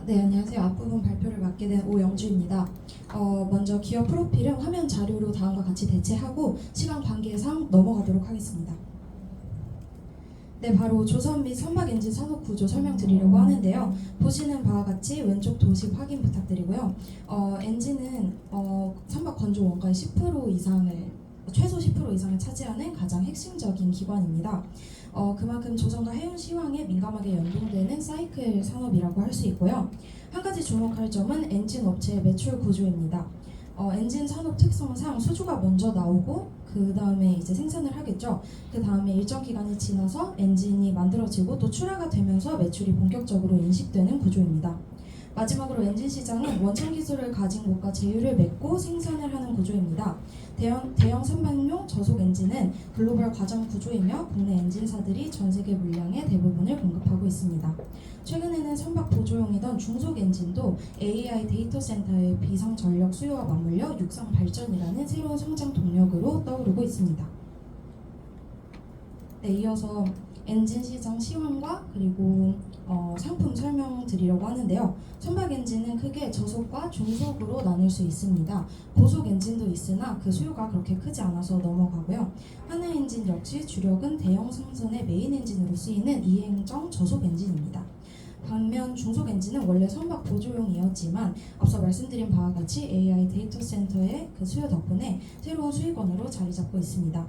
네, 안녕하세요. 앞부분 발표를 맡게 된 오영주입니다. 먼저 기업 프로필은 화면 자료로 다음과 같이 대체하고 시간 관계상 넘어가도록 하겠습니다. 네, 바로 조선 및 선박 엔진 산업 구조 설명드리려고 하는데요. 보시는 바와 같이 왼쪽 도식 확인 부탁드리고요. 엔진은 선박 건조 원가의 10% 이상을 최소 10% 이상을 차지하는 가장 핵심적인 기관입니다. 그만큼 조선과 해운 시황에 민감하게 연동되는 사이클 산업이라고 할 수 있고요. 한 가지 주목할 점은 엔진 업체의 매출 구조입니다. 엔진 산업 특성상 수주가 먼저 나오고 그 다음에 이제 생산을 하겠죠. 그 다음에 일정 기간이 지나서 엔진이 만들어지고 또 출하가 되면서 매출이 본격적으로 인식되는 구조입니다. 마지막으로 엔진 시장은 원천 기술을 가진 곳과 제휴를 맺고 생산을 하는 구조입니다. 대형 선박용 저속 엔진은 글로벌 과점 구조이며 국내 엔진사들이 전 세계 물량의 대부분을 공급하고 있습니다. 최근에는 선박 보조용이던 중속 엔진도 AI 데이터 센터의 비상 전력 수요와 맞물려 육상 발전이라는 새로운 성장 동력으로 떠오르고 있습니다. 네, 이어서 엔진 시장 시황과 그리고 상품 설명드리려고 하는데요. 선박 엔진은 크게 저속과 중속으로 나눌 수 있습니다. 고속 엔진도 있으나 그 수요가 그렇게 크지 않아서 넘어가고요. 하나 엔진 역시 주력은 대형 상선의 메인 엔진으로 쓰이는 이행정 저속 엔진입니다. 반면 중속 엔진은 원래 선박 보조용이었지만 앞서 말씀드린 바와 같이 AI 데이터 센터의 그 수요 덕분에 새로운 수익원으로 자리 잡고 있습니다.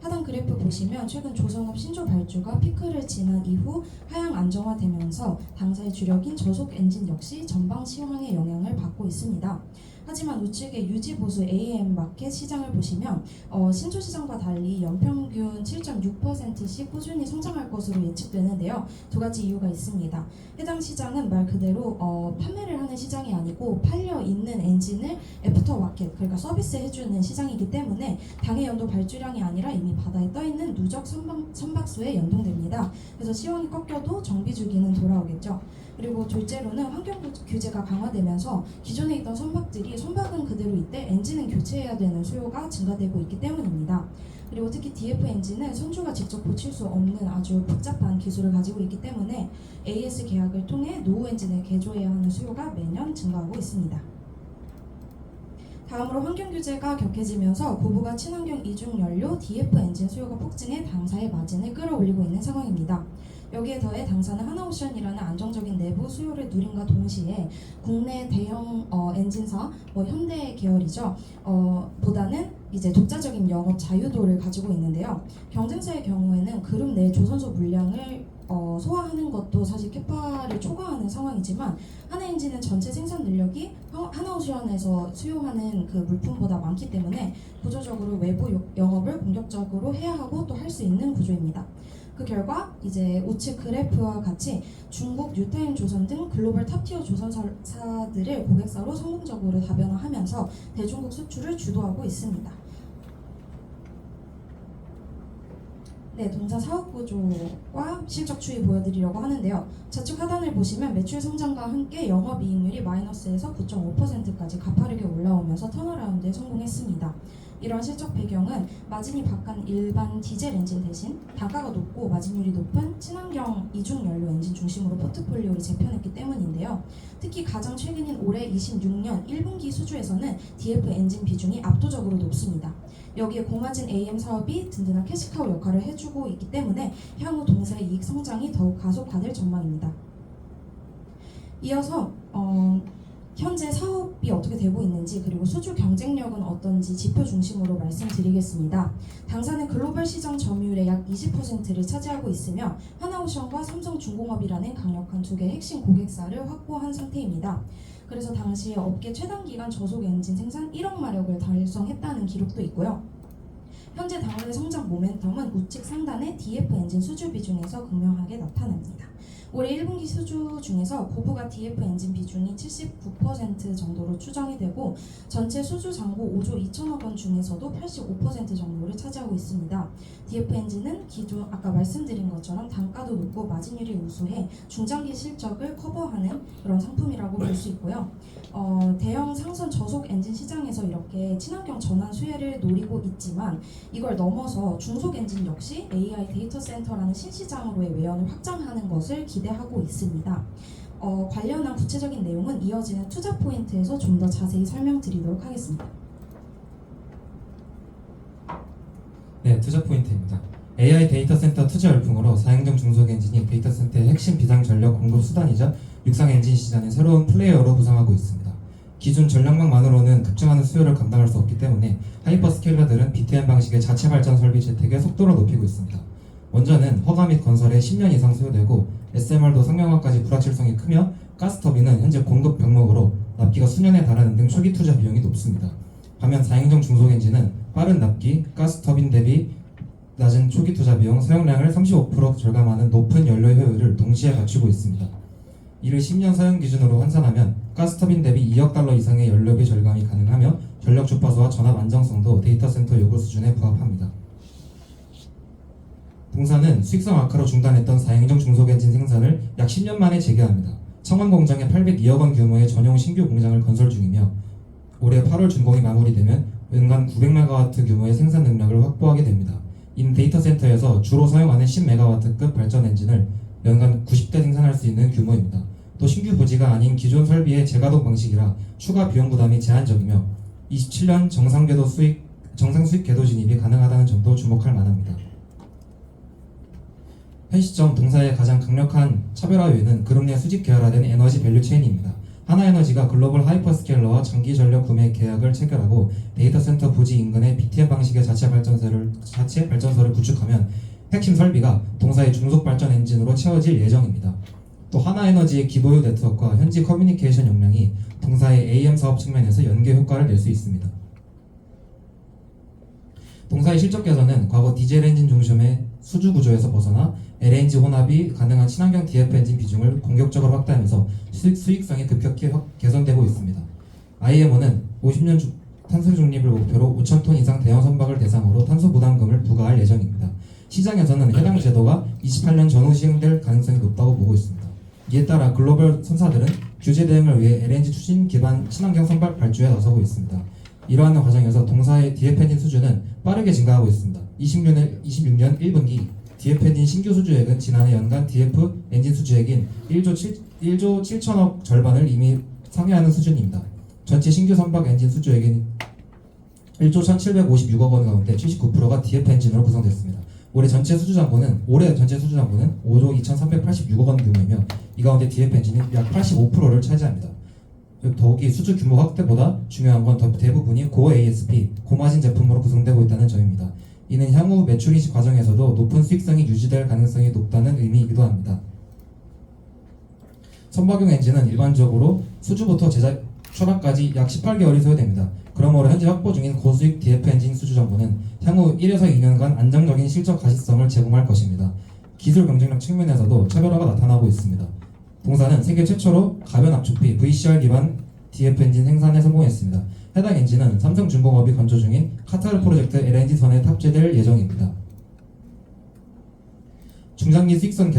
하단 그래프 보시면 최근 조선업 신조 발주가 피크를 지난 이후 하향 안정화되면서 당사의 주력인 저속 엔진 역시 전방 시황의 영향을 받고 있습니다. 하지만 우측의 유지 보수 AM 마켓 시장을 보시면 신조 시장과 달리 연평균 7.6%씩 꾸준히 성장할 것으로 예측되는데요. 두 가지 이유가 있습니다. 해당 시장은 말 그대로 판매를 하는 시장이 아니고 팔려 있는 엔진을 애프터 마켓, 그러니까 서비스해주는 시장이기 때문에 당해 연도 발주량이 아니라 이미 바다에 떠있는 누적 선박수에 연동됩니다. 그래서 시황이 꺾여도 정비 주기는 돌아오겠죠. 그리고 둘째로는 환경 규제가 강화되면서 기존에 있던 선박들이 선박은 그대로 있되 엔진은 교체해야 되는 수요가 증가되고 있기 때문입니다. 그리고 특히 DF 엔진은 선주가 직접 고칠 수 없는 아주 복잡한 기술을 가지고 있기 때문에 AS 계약을 통해 노후 엔진을 개조해야 하는 수요가 매년 증가하고 있습니다. 다음으로 환경 규제가 격해지면서 고부가 친환경 이중 연료 DF 엔진 수요가 폭증해 당사의 마진을 끌어올리고 있는 상황입니다. 여기에 더해 당사는 하나오션이라는 안정적인 내부 수요를 누림과 동시에 국내 대형 엔진사 현대 계열이죠 보다는 이제 독자적인 영업 자유도를 가지고 있는데요. 경쟁사의 경우에는 그룹 내 조선소 물량을 소화하는 것도 사실 캐파를 초과하는 상황이지만 하나엔진은 전체 생산 능력이 하나오션에서 수요하는 그 물품보다 많기 때문에 구조적으로 외부 영업을 공격적으로 해야 하고 또 할 수 있는 구조입니다. 그 결과 이제 우측 그래프와 같이 중국, 뉴타임 조선 등 글로벌 탑티어 조선사들을 고객사로 성공적으로 다변화하면서 대중국 수출을 주도하고 있습니다. 네, 동사 사업 구조와 실적 추이 보여드리려고 하는데요. 좌측 하단을 보시면 매출 성장과 함께 영업이익률이 마이너스에서 9.5%까지 가파르게 올라오면서 턴어라운드에 성공했습니다. 이러한 실적 배경은 마진이 박한 일반 디젤 엔진 대신 단가가 높고 마진율이 높은 친환경 이중연료 엔진 중심으로 포트폴리오를 재편했기 때문인데요. 특히 가장 최근인 올해 26년 1분기 수주에서는 DF 엔진 비중이 압도적으로 높습니다. 여기에 고마진 AM 사업이 든든한 캐시카우 역할을 해주고 있기 때문에 향후 동사의 이익 성장이 더욱 가속화될 전망입니다. 이어서 현재 사업이 어떻게 되고 있는지 그리고 수주 경쟁력은 어떤지 지표 중심으로 말씀드리겠습니다. 당사는 글로벌 시장 점유율의 약 20%를 차지하고 있으며 하나오션과 삼성중공업이라는 강력한 두 개의 핵심 고객사를 확보한 상태입니다. 그래서 당시에 업계 최단 기간 저속 엔진 생산 1억 마력을 달성했다는 기록도 있고요. 현재 당사의 성장 모멘텀은 우측 상단의 DF 엔진 수주 비중에서 극명하게 나타납니다. 올해 1분기 수주 중에서 고부가 DF 엔진 비중이 79% 정도로 추정이 되고 전체 수주 잔고 5조 2천억 원 중에서도 85% 정도를 차지하고 있습니다. DF 엔진은 기존 아까 말씀드린 것처럼 단가도 높고 마진율이 우수해 중장기 실적을 커버하는 그런 상품이라고 볼 수 있고요. 대형 상선 저속 엔진 시장에서 이렇게 친환경 전환 수혜를 노리고 있지만 이걸 넘어서 중속 엔진 역시 AI 데이터 센터라는 신시장으로의 외연을 확장하는 것을 기대하고 있습니다. 관련한 구체적인 내용은 이어지는 투자 포인트에서 좀 더 자세히 설명드리도록 하겠습니다. 네, 투자 포인트입니다. AI 데이터 센터 투자 열풍으로 4행정 중소기업 엔진이 데이터 센터의 핵심 비상 전력 공급 수단이자 육상 엔진 시장의 새로운 플레이어로 부상하고 있습니다. 기존 전력망만으로는 급증하는 수요를 감당할 수 없기 때문에 하이퍼스케일러들은 BTM 방식의 자체 발전 설비 재택의 속도를 높이고 있습니다. 원전은 허가 및 건설에 10년 이상 소요되고 SMR도 상용화까지 불확실성이 크며 가스터빈은 현재 공급 병목으로 납기가 수년에 달하는 등 초기 투자 비용이 높습니다. 반면 4행정 중소엔진은 빠른 납기, 가스터빈 대비 낮은 초기 투자 비용, 사용량을 35% 절감하는 높은 연료 효율을 동시에 갖추고 있습니다. 이를 10년 사용 기준으로 환산하면 가스터빈 대비 2억 달러 이상의 연료비 절감이 가능하며 전력 주파수와 전압 안정성도 데이터 센터 요구 수준에 부합합니다. 동사는 수익성 악화로 중단했던 4행정 중소엔진 생산을 약 10년 만에 재개합니다. 청원 공장에 802억 원 규모의 전용 신규 공장을 건설 중이며 올해 8월 준공이 마무리되면 연간 900메가와트 규모의 생산 능력을 확보하게 됩니다. 이는 데이터 센터에서 주로 사용하는 10메가와트급 발전 엔진을 연간 90대 생산할 수 있는 규모입니다. 또 신규 부지가 아닌 기존 설비의 재가동 방식이라 추가 비용 부담이 제한적이며 27년 정상 수익 궤도 진입이 가능하다는 점도 주목할 만합니다. 현 시점 동사의 가장 강력한 차별화 요인은 그룹 내 수직 계열화된 에너지 밸류 체인입니다. 하나에너지가 글로벌 하이퍼스케일러와 장기 전력 구매 계약을 체결하고 데이터 센터 부지 인근에 BTM 방식의 자체 발전소를 구축하면 핵심 설비가 동사의 중속 발전 엔진으로 채워질 예정입니다. 또 하나에너지의 기보유 네트워크와 현지 커뮤니케이션 역량이 동사의 AM 사업 측면에서 연계 효과를 낼 수 있습니다. 동사의 실적 개선은 과거 디젤 엔진 중심의 수주 구조에서 벗어나 LNG 혼합이 가능한 친환경 DF 엔진 비중을 공격적으로 확대하면서 수익성이 급격히 개선되고 있습니다. IMO는 50년 탄소 중립을 목표로 5,000톤 이상 대형 선박을 대상으로 탄소 부담금을 부과할 예정입니다. 시장에서는 해당 제도가 28년 전후 시행될 가능성이 높다고 보고 있습니다. 이에 따라 글로벌 선사들은 규제 대응을 위해 LNG 추진 기반 친환경 선박 발주에 나서고 있습니다. 이러한 과정에서 동사의 DF 엔진 수주는 빠르게 증가하고 있습니다. 26년 1분기 DF 엔진 신규 수주액은 지난해 연간 DF 엔진 수주액인 1조 7천억 절반을 이미 상회하는 수준입니다. 전체 신규 선박 엔진 수주액인 1조 1,756억 원 가운데 79%가 DF 엔진으로 구성됐습니다. 올해 전체 수주 잔고는 5조 2,386억 원 규모이며 이 가운데 DF 엔진이 약 85%를 차지합니다. 더욱이 수주 규모 확대보다 중요한 건 대부분이 고 ASP, 고마진 제품으로 구성되고 있다는 점입니다. 이는 향후 매출 인식 과정에서도 높은 수익성이 유지될 가능성이 높다는 의미이기도 합니다. 선박용 엔진은 일반적으로 수주부터 제작 출하까지 약 18개월이 소요됩니다. 그러므로 현재 확보 중인 고수익 DF 엔진 수주 정보는 향후 1에서 2년간 안정적인 실적 가시성을 제공할 것입니다. 기술 경쟁력 측면에서도 차별화가 나타나고 있습니다. 동사는 세계 최초로 가변 압축비 VCR 기반 DF 엔진 생산에 성공했습니다. 해당 엔진은 삼성중공업이 건조 중인 카타르 프로젝트 LNG선에 탑재될 예정입니다. 중장기 수익성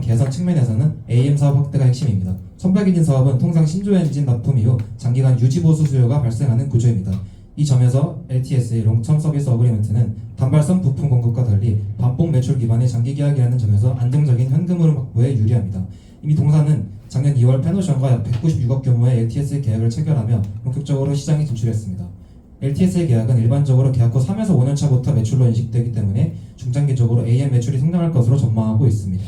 개선 측면에서는 AM 사업 확대가 핵심입니다. 선박 엔진 사업은 통상 신조 엔진 납품 이후 장기간 유지 보수 수요가 발생하는 구조입니다. 이 점에서 LTS의 롱텀 서비스 어그리먼트는 단발성 부품 공급과 달리 반복 매출 기반의 장기 계약이라는 점에서 안정적인 현금 흐름 확보에 유리합니다. 이미 동사는 작년 2월 페노션과 약 196억 규모의 LTS 계약을 체결하며 본격적으로 시장에 진출했습니다. LTS의 계약은 일반적으로 계약 후 3에서 5년 차부터 매출로 인식되기 때문에 중장기적으로 AM 매출이 성장할 것으로 전망하고 있습니다.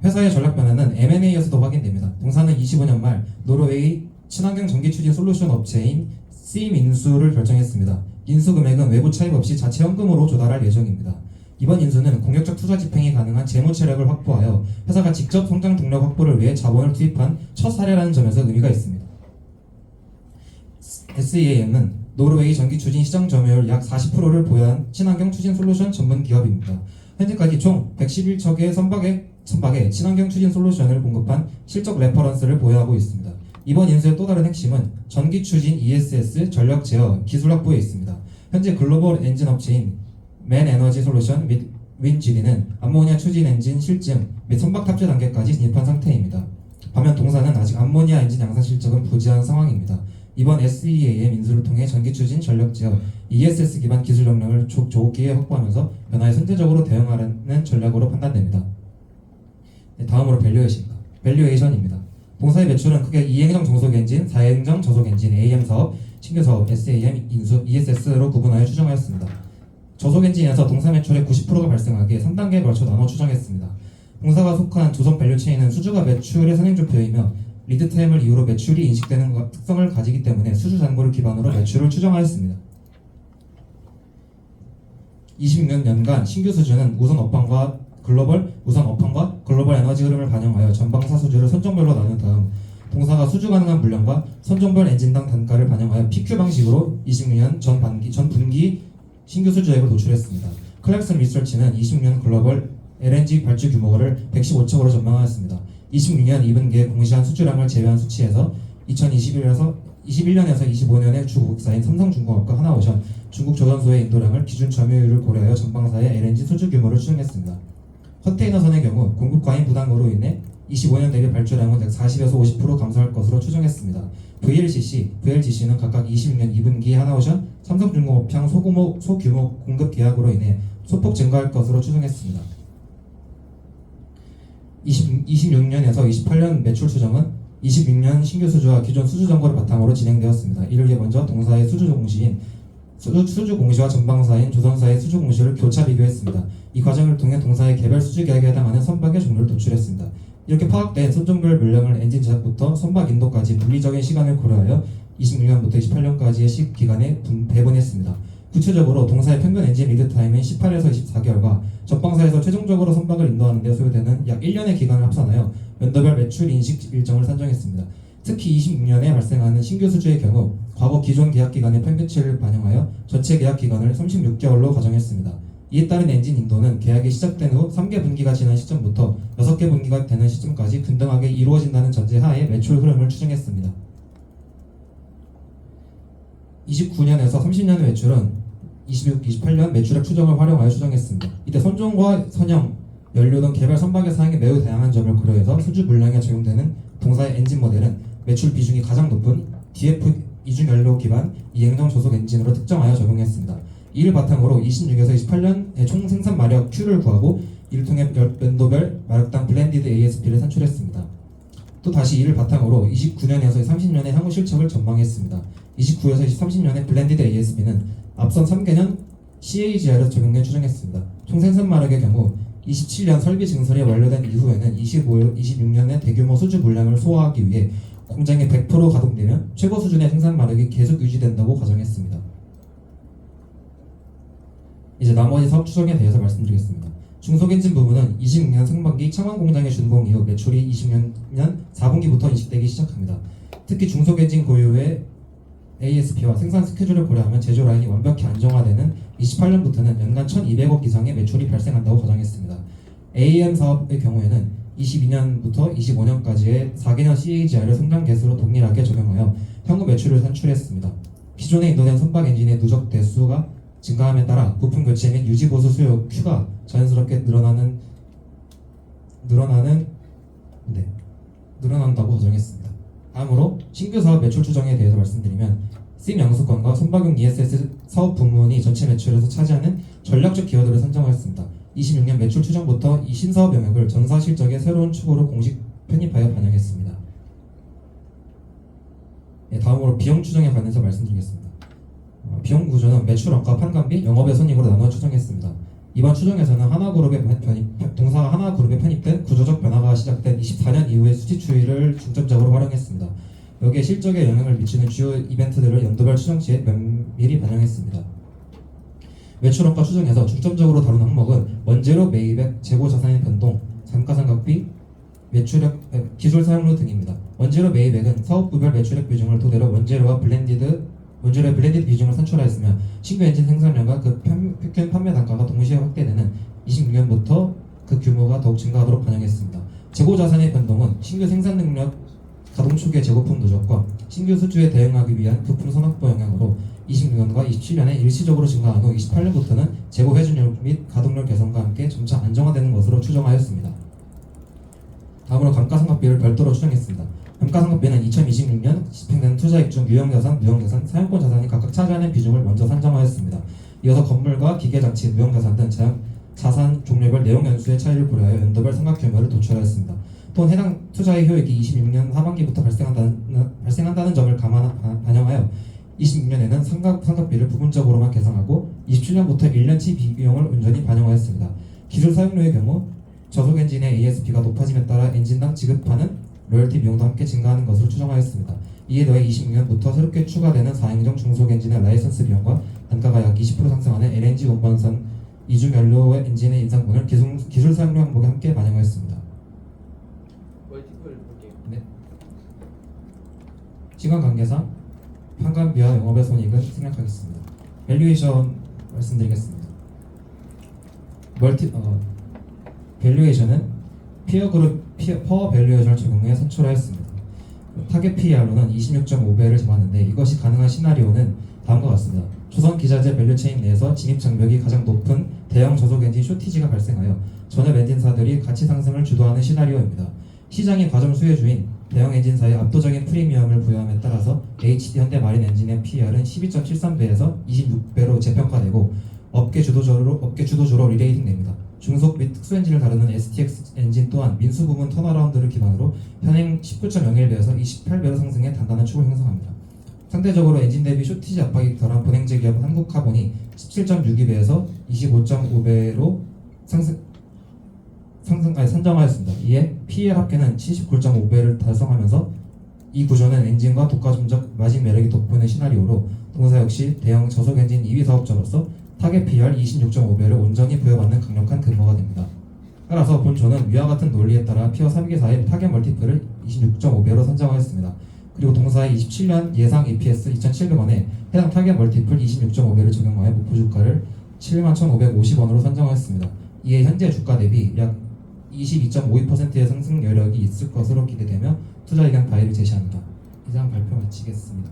회사의 전략 변화는 M&A에서도 확인됩니다. 동사는 25년 말 노르웨이 친환경 전기 추진 솔루션 업체인 심 인수를 결정했습니다. 인수 금액은 외부 차입 없이 자체 현금으로 조달할 예정입니다. 이번 인수는 공격적 투자 집행이 가능한 재무 체력을 확보하여 회사가 직접 성장 동력 확보를 위해 자본을 투입한 첫 사례라는 점에서 의미가 있습니다. SEAM은 노르웨이 전기 추진 시장 점유율 약 40%를 보유한 친환경 추진 솔루션 전문 기업입니다. 현재까지 총 111척의 선박에 친환경 추진 솔루션을 공급한 실적 레퍼런스를 보유하고 있습니다. 이번 인수의 또 다른 핵심은 전기 추진 ESS 전력 제어 기술 확보에 있습니다. 현재 글로벌 엔진 업체인 맨 에너지 솔루션 및 윈GD는 암모니아 추진 엔진 실증 및 선박 탑재 단계까지 진입한 상태입니다. 반면 동사는 아직 암모니아 엔진 양산 실적은 부재한 상황입니다. 이번 SEAM 인수를 통해 전기 추진 전력 제어 ESS 기반 기술 역량을 조기에 확보하면서 변화에 선제적으로 대응하려는 전략으로 판단됩니다. 네, 다음으로 밸류에이션입니다. 동사의 매출은 크게 2행정 정속 엔진, 4행정 저속 엔진, AM 사업, 신규 사업, SAM, 인수, ESS로 구분하여 추정하였습니다. 저속 엔진에서 동사 매출의 90%가 발생하기에 3단계에 걸쳐 나눠 추정했습니다. 동사가 속한 조성 밸류 체인은 수주가 매출의 선행조표이며 리드타임을 이유로 매출이 인식되는 특성을 가지기 때문에 수주 잔고를 기반으로 매출을 추정하였습니다. 26년간 신규 수주는 우선 업황과 글로벌 에너지 흐름을 반영하여 전방사 수주를 선종별로 나눈 다음 동사가 수주 가능한 물량과 선종별 엔진당 단가를 반영하여 PQ 방식으로 26년 전 분기 신규 수주액을 노출했습니다. 클렉슨 리서치는 26년 글로벌 LNG 발주 규모를 115척으로 전망하였습니다. 26년 2분기에 공시한 수주량을 제외한 수치에서 2021년에서 25년의 주 고객사인 삼성중공업과 하나오션, 중국조선소의 인도량을 기준 점유율을 고려하여 전방사의 LNG 수주 규모를 추정했습니다. 컨테이너선의 경우 공급 과잉 부담으로 인해 25년 대비 발주량은 40에서 50% 감소할 것으로 추정했습니다. VLGC는 각각 26년 2분기 하나오션, 삼성중공업향 소규모 공급 계약으로 인해 소폭 증가할 것으로 추정했습니다. 26년에서 28년 매출 추정은 26년 신규 수주와 기존 수주 정보를 바탕으로 진행되었습니다. 이를 위해 먼저 동사의 수주 공시와 전방사인 조선사의 수주 공시를 교차 비교했습니다. 이 과정을 통해 동사의 개별 수주 계약에 해당하는 선박의 종류를 도출했습니다. 이렇게 파악된 선종별 물량을 엔진 제작부터 선박 인도까지 물리적인 시간을 고려하여 26년부터 28년까지의 기간에 배분했습니다. 구체적으로 동사의 평균 엔진 리드 타임은 18에서 24개월과 전방사에서 최종적으로 선박을 인도하는 데 소요되는 약 1년의 기간을 합산하여 연도별 매출 인식 일정을 산정했습니다. 특히 26년에 발생하는 신규 수주의 경우 과거 기존 계약 기간의 평균치를 반영하여 전체 계약 기간을 36개월로 가정했습니다. 이에 따른 엔진 인도는 계약이 시작된 후 3개 분기가 지난 시점부터 6개 분기가 되는 시점까지 균등하게 이루어진다는 전제 하에 매출 흐름을 추정했습니다. 29년에서 30년의 매출은 28년 매출액 추정을 활용하여 추정했습니다. 이때 선종과 선형, 연료 등 개별 선박의 사양이 매우 다양한 점을 고려해서 수주 물량에 적용되는 동사의 엔진 모델은 매출 비중이 가장 높은 DF 이중 연료 기반 2행정 저속 엔진으로 특정하여 적용했습니다. 이를 바탕으로 26에서 28년의 총 생산 마력 Q를 구하고 이를 통해 연도별 마력당 블렌디드 ASP를 산출했습니다. 또 다시 이를 바탕으로 29년에서 30년의 향후 실적을 전망했습니다. 29에서 30년의 블렌디드 ASP는 앞선 3개년 CAGR을 적용해 추정했습니다. 총 생산 마력의 경우 27년 설비 증설이 완료된 이후에는 26년의 대규모 수주 물량을 소화하기 위해 공장이 100% 가동되면 최고 수준의 생산 마력이 계속 유지된다고 가정했습니다. 이제 나머지 사업 추정에 대해서 말씀드리겠습니다. 중소엔진 부분은 26년 상반기 창원 공장의 준공 이후 매출이 20년 4분기부터 인식되기 시작합니다. 특히 중소엔진 고유의 ASP와 생산 스케줄을 고려하면 제조 라인이 완벽히 안정화되는 28년부터는 연간 1,200억 이상의 매출이 발생한다고 가정했습니다. AM 사업의 경우에는 22년부터 25년까지의 4개년 CAGR을 성장 개수로 동일하게 적용하여 향후 매출을 산출했습니다. 기존에 인도된 선박 엔진의 누적 대수가 증가함에 따라 부품 교체 및 유지 보수 수요 Q가 자연스럽게 늘어난다고 가정했습니다. 다음으로 신규 사업 매출 추정에 대해서 말씀드리면 심 양수권과 선박용 ESS 사업 부문이 전체 매출에서 차지하는 전략적 기여도를 선정하였습니다. 26년 매출 추정부터 이 신사업 영역을 전사 실적의 새로운 축으로 공식 편입하여 반영했습니다. 다음으로 비용 추정에 관해서 말씀드리겠습니다. 비용 구조는 매출 원가 판관비, 영업의 손익으로 나누어 추정했습니다. 이번 추정에서는 동사가 하나그룹에 편입된 구조적 변화가 시작된 24년 이후의 수치 추이를 중점적으로 활용했습니다. 여기에 실적에 영향을 미치는 주요 이벤트들을 연도별 추정치에 면밀히 반영했습니다. 매출 원가 추정에서 중점적으로 다룬 항목은 원재료 매입액, 재고 자산의 변동, 감가상각비, 매출액, 기술 사용료 등입니다. 원재료 매입액은 사업부별 매출액 비중을 토대로 원재료의 블렌디드 비중을 산출하였으며 신규 엔진 생산량과 그 평균 판매 단가가 동시에 확대되는 26년부터 그 규모가 더욱 증가하도록 반영했습니다. 재고 자산의 변동은 신규 생산 능력 가동 초기의 재고품 누적과 신규 수주에 대응하기 위한 부품 선확보 영향으로 26년과 27년에 일시적으로 증가한 후 28년부터는 재고 회전율 및 가동률 개선과 함께 점차 안정화되는 것으로 추정하였습니다. 다음으로 감가상각비를 별도로 추정했습니다. 감가상각비는 2026년 집행되는 투자액 중 유형자산, 무형자산, 사용권 자산이 각각 차지하는 비중을 먼저 산정하였습니다. 이어서 건물과 기계장치, 무형자산 등 자산 종류별 내용연수의 차이를 고려하여 연도별 삼각규모를 도출하였습니다. 또한 해당 투자의 효익이 26년 하반기부터 발생한다는 점을 반영하여 26년에는 상각비를 부분적으로만 계상하고 27년부터 1년치 비용을 온전히 반영하였습니다. 기술 사용료의 경우 저속 엔진의 ASP가 높아짐에 따라 엔진당 지급하는 로열티 비용도 함께 증가하는 것으로 추정하였습니다. 이에 더해 26년부터 새롭게 추가되는 4인용 중속 엔진의 라이선스 비용과 단가가 약 20% 상승하는 LNG 운반선 이중 연료 엔진의 인상분을 기술 사용료 항목에 함께 반영하였습니다. 멀티플 볼게요. 네. 시간 관계상 판관비와 영업의 손익은 생략하겠습니다. 밸류에이션 말씀드리겠습니다. 밸류에이션은 피어 그룹 퍼 밸류에이션을 적용해 산출하였습니다. 타겟 PER로는 26.5배를 잡았는데 이것이 가능한 시나리오는 다음과 같습니다. 조선 기자재 밸류체인 내에서 진입 장벽이 가장 높은 대형 저속 엔진 쇼티지가 발생하여 전협 엔진사들이 가치 상승을 주도하는 시나리오입니다. 시장이 과점 수혜주인 대형 엔진사의 압도적인 프리미엄을 부여함에 따라서 HD 현대마린 엔진의 PER은 12.73배에서 26배로 재평가되고 업계 주도주로 리레이팅됩니다. 중속 및 특수 엔진을 다루는 STX 엔진 또한 민수 부문 턴어라운드를 기반으로 현행 19.01배에서 28배로 상승해 단단한 축을 형성합니다. 상대적으로 엔진 대비 쇼티지 압박이 덜한 분행제 기업 한국카본이 17.62배에서 25.5배로 산정하였습니다. 이에 PER 합계는 79.5배를 달성하면서 이 구조는 엔진과 독과점적 마진 매력이 돋보이는 시나리오로 동사 역시 대형 저속 엔진 2위 사업자로서 타겟 PER 26.5배를 온전히 부여받는 강력한 근거가 됩니다. 따라서 본조는 위와 같은 논리에 따라 피어 3기사의 타겟 멀티플을 26.5배로 산정하였습니다. 그리고 동사의 27년 예상 EPS 2,700원에 해당 타겟 멀티플 26.5배를 적용하여 목표 주가를 71,550원으로 산정하였습니다. 이에 현재 주가 대비 약 22.52%의 상승 여력이 있을 것으로 기대되며 투자 의견 바이를 제시합니다. 이상 발표 마치겠습니다.